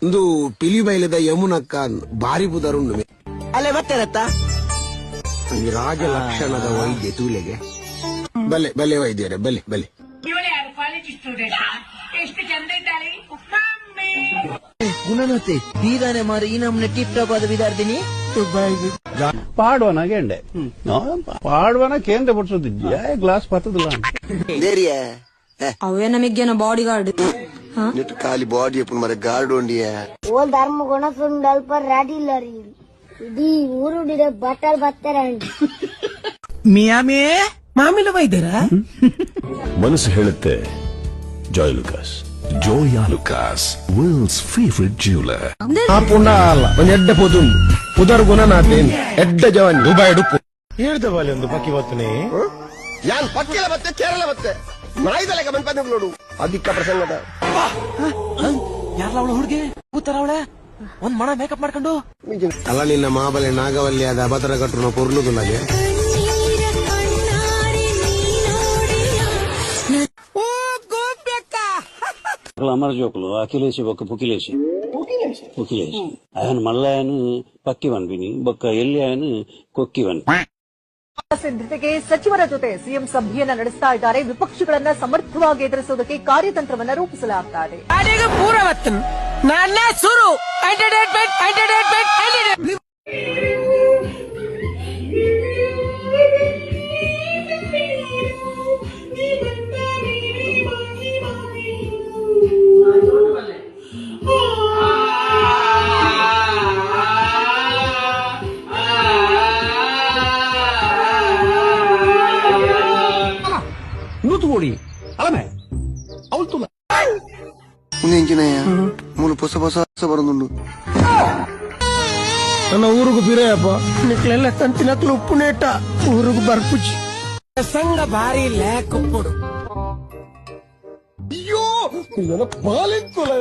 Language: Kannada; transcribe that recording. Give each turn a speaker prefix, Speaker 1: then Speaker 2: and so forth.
Speaker 1: ಒಂದು ಪಿಲಿ ಬೈಲದ ಯಮುನಕ್ಕ ಬಾರಿ ಬುದರುಂಡು
Speaker 2: ಅಲ್ಲೇ ಮತ್ತೆ
Speaker 1: ರಾಜ ಲಕ್ಷಣದ ವೈದ್ಯ ತೂಲೆಗೆ ಬಲೆ ಬಲೆ ವೈದ್ಯರೇ ಬಲೆ ಬಲೆ
Speaker 2: ಗುಣನತೆ ತೀರಾನೆ ಮಾರಿ ಈ ನಮ್ನೆ ಟಿಪ್ ಟಾಪ್ ಆದ ವಿದ್ಯಾರ್ಥಿನಿ
Speaker 3: ಪಾಡ್ವನ ಗೆಂಡೆ ಪಾಡ್ವನ ಕೇಂದ್ರ ಪಡಿಸೋದು ಗ್ಲಾಸ್ ಪತ್ತದಿಲ್ಲ
Speaker 4: ಅವೇ ನಮಗೇನ ಬಾಡಿ ಗಾರ್ಡ್
Speaker 5: ಖಾಲಿ ಬಾಡಿ ಎప్పుడు మరి గార్డ్ ఉండియా
Speaker 6: ఓల్ ధర్మ గుణసుండల్ పర్ రాడిల్లరి ఇది ఊరుడిడే బట్టలు బత్తరండి
Speaker 2: ಮಿಯಾಮಿ ಮಾಮಿಲ ವೈದ್ಯರ
Speaker 7: ಮನಸ್ಸು ಹೇಳುತ್ತೆ Joyalukkas Joyalukkas world's favourite jeweller
Speaker 1: ಪುಣ್ಣ ಅಲ್ಲ ಒಂದು ಎಡ್ಡ ಪೋದುಂಡು ಪುದರ್ ಗುಣ ನಾತೇನು ಎಡ್ಡ ಜವಾನ್ ದುಬೈ ಡುಪ್ಪು
Speaker 8: ಹೇಳ್ದ ಬಾಲಿ ಒಂದು ಪಕ್ಕಿ ಬರ್ತನೆ
Speaker 5: ಯಾನ್ ಪಕ್ಕಿಲ ಮತ್ತೆ ಕೇರಳ ಮತ್ತೆ ನಾಯಿದಲೆಗೆ ಬಂದ್ ನೋಡು ಅಧಿಕ ಪ್ರಸಂಗದ
Speaker 2: ಯಾರಲ್ಲ ಅವಳ ಹುಡುಗಿ ಕೂತಾರ ಅವಳೆ ಒಂದ್ ಮಣ ಮೇಕಪ್ ಮಾಡ್ಕೊಂಡು
Speaker 1: ಅಲ್ಲ ನಿನ್ನ ಮಾಬಲೆ ನಾಗವಲ್ಲಿ ಆದ ಅಬತರ ಕಟ್ಟರು ಕೊರ್ಲುದುಲ್ಲಗೆ
Speaker 3: అమర జోకులు అఖిలేసి బొక్క పుకిలేసి ఆయన మళ్ళా ఆయన పక్కివన్ ಬಿನಿ ಬೊಕ್ಕ ಎಲ್ಲಿ ఆయన ಕೊಕ್ಕಿವನ್
Speaker 9: ಸಿದ್ಧತೆಗೆ ಸಚಿವರ ಜೊತೆ ಸಿಎಂ ಸಭೆಯನ್ನ ನಡೆಸ್ತಾ ಇದ್ದಾರೆ. ವಿಪಕ್ಷಗಳನ್ನ ಸಮರ್ಥವಾಗಿ ಎದುರಿಸುವುದಕ್ಕೆ ಕಾರ್ಯತಂತ್ರವನ್ನ ರೂಪಿಸಲಾಗ್ತಾ ಇದೆ.
Speaker 5: ಮೂರು ಹೊಸ ಹೊಸ ಬರೋದುಂಡು
Speaker 1: ನನ್ನ ಊರುಗು ಬಿರೆಯಪ್ಪ ನಿಕ್ಲೆಲ್ಲ ತಂತಿನಕ್ಲು ಉಪ್ಪು ನೇಟ ಊರುಗು ಬರ್ಪುಚಿ
Speaker 2: ಸಂಘ ಭಾರಿ ಲೇಕೊಪ್ಪುಡು
Speaker 1: ಅಯ್ಯೋ ಪಾಲಿಕ್ಕುಲ